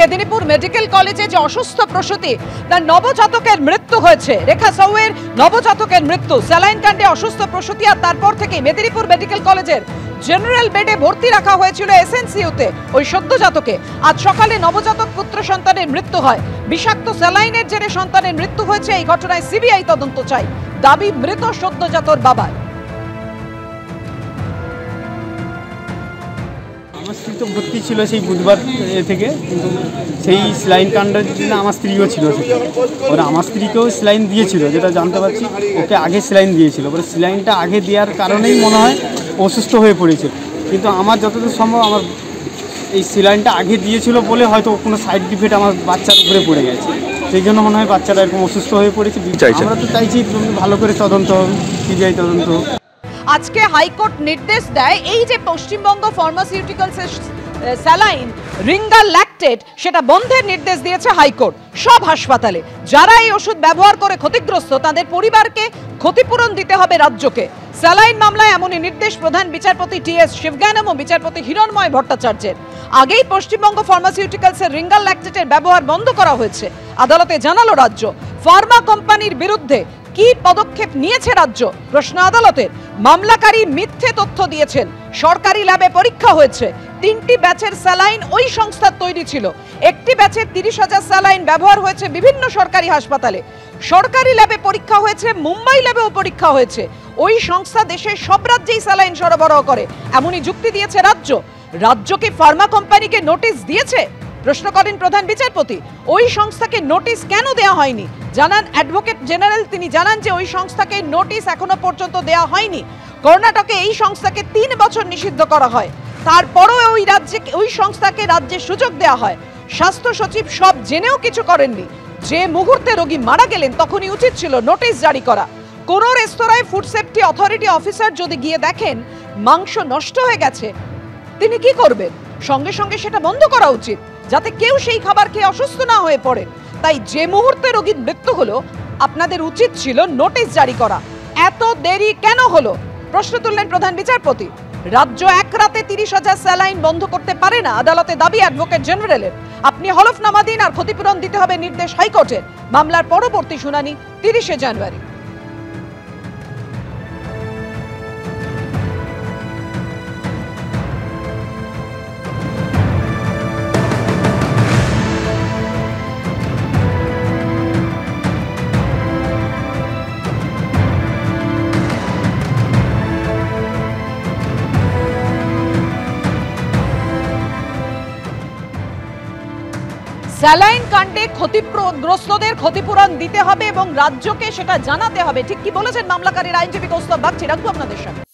Medinipur medical কলেজে যে অসুস্থ প্রসূতি তার নবজাতকের মৃত্যু হয়েছে। রেখা সাউয়ের নবজাতকের মৃত্যু, স্যালাইন কাণ্ডে অসুস্থ প্রসূতি, আর তারপর থেকে মেদিনীপুর মেডিকেল কলেজের জেনারেল বেডে ভর্তি রাখা হয়েছিল এসএনসিইউতে ওই সদ্যজাতকে। আজ সকালে নবজাতক পুত্র সন্তানের মৃত্যু হয়। বিষাক্ত স্যালাইনের জেরে সন্তানের মৃত্যু হয়েছে। এই ঘটনায় সিবিআই তদন্ত চাই, দাবি মৃত সদ্যজাতর বাবার। আমার স্ত্রী তো ভর্তি ছিল সেই বুধবার থেকে, কিন্তু সেই স্যালাইন কাণ্ডের জন্য আমার স্ত্রীও ছিল। ওরা আমার স্ত্রীকেও স্যালাইন দিয়েছিল, যেটা জানতে পারছি ওকে আগে স্যালাইন দিয়েছিল। ওরা স্যালাইনটা আগে দেওয়ার কারণেই মনে হয় অসুস্থ হয়ে পড়েছিল। কিন্তু আমার যতদূর সম্ভব আমার এই স্যালাইনটা আগে দিয়েছিল বলে হয়তো কোনো সাইড ইফেক্ট আমার বাচ্চার উপরে পড়ে গেছে, সেই জন্য মনে হয় বাচ্চাটা এরকম অসুস্থ হয়ে পড়েছে। আমরা তো চাইছি ভালো করে তদন্ত হোক, সিবিআই তদন্ত হোক। আজকে হাইকোর্ট নির্দেশ দেয় এই যে পশ্চিমবঙ্গ ফার্মাসিউটিক্যালসের স্যালাইন রিঙ্গাল ল্যাকটেট সেটা বন্ধের নির্দেশ দিয়েছে হাইকোর্ট। সব হাসপাতালে যারা এই ওষুধ ব্যবহার করে ক্ষতিগ্রস্ত তাদের পরিবারকে ক্ষতিপূরণ দিতে হবে রাজ্যকে। স্যালাইন মামলায় এমনই নির্দেশ প্রধান বিচারপতি টি.এস. শিবজ্ঞানম ও বিচারপতি হিরণময় ভট্টাচার্যের। আগেই পশ্চিমবঙ্গ ফার্মাসিউটিক্যালসের রিঙ্গাল ল্যাকটেটের ব্যবহার বন্ধ করা হয়েছে। আদালতে জানালো রাজ্য। ফার্মা কোম্পানির বিরুদ্ধে কি পদক্ষেপ নিয়েছে রাজ্য? প্রশ্ন আদালতের। মামলাকারী মিথ্যে তথ্য দিয়েছেন। সরকারি ল্যাবে পরীক্ষা হয়েছে। 3টি ব্যাচের স্যালাইন ওই সংস্থার তৈরি ছিল। একটি ব্যাচে 30,000 স্যালাইন ব্যবহার হয়েছে বিভিন্ন সরকারি হাসপাতালে। সরকারি ল্যাবে পরীক্ষা হয়েছে, মুম্বাই ল্যাবেও পরীক্ষা হয়েছে। ওই সংস্থা দেশের সব রাজ্যেই স্যালাইন সরবরাহ করে, এমনই যুক্তি দিয়েছে রাজ্য। রাজ্য কি ফার্মা কোম্পানিকে নোটিশ দিয়েছে? প্রশ্ন করেন প্রধান বিচারপতি। ওই সংস্থাকে নোটিশ কেন দেওয়া হয়নি জানান অ্যাডভোকেট জেনারেল। তিনি জানান যে ওই সংস্থাকে নোটিশ এখনো পর্যন্ত দেওয়া হয়নি। কর্ণাটকে এই সংস্থাকে 3 বছর নিষিদ্ধ করা হয়, তারপরও ওই সংস্থাকে রাজ্যে সুযোগ দেওয়া হয়। স্বাস্থ্য সচিব সব জেনেও কিছু করেননি। যে মুহূর্তে রোগী মারা গেলেন তখনই উচিত ছিল নোটিশ জারি করা। কোন রেস্তোরাঁয় ফুড সেফটি অথরিটি অফিসার যদি গিয়ে দেখেন মাংস নষ্ট হয়ে গেছে, তিনি কি করবেন? সঙ্গে সঙ্গে সেটা বন্ধ করা উচিত, যাতে কেউ সেই খাবার খেয়ে অসুস্থ না হয়ে পড়ে। তাই যে মুহূর্তে রোগীর মৃত্যু হলো আপনাদের উচিত ছিল নোটিশ জারি করা। এত দেরি কেন হলো? প্রশ্ন তুললেন প্রধান বিচারপতি। রাজ্য এক রাতে 30,000 স্যালাইন বন্ধ করতে পারে না, আদালতে দাবি অ্যাডভোকেট জেনারেলের। আপনি হলফনামা দিন আর ক্ষতিপূরণ দিতে হবে নির্দেশ হাইকোর্টের। মামলার পরবর্তী শুনানি 30শে জানুয়ারি। স্যালাইন কাণ্ডে ক্ষতিগ্রস্তদের ক্ষতিপূরণ দিতে হবে এবং রাজ্যকে সেটা জানাতে হবে। ঠিক কি বলেছেন মামলাকারীর আইনজীবী কৌস্তব বাগচি? রাখবো আপনাদের সাথে।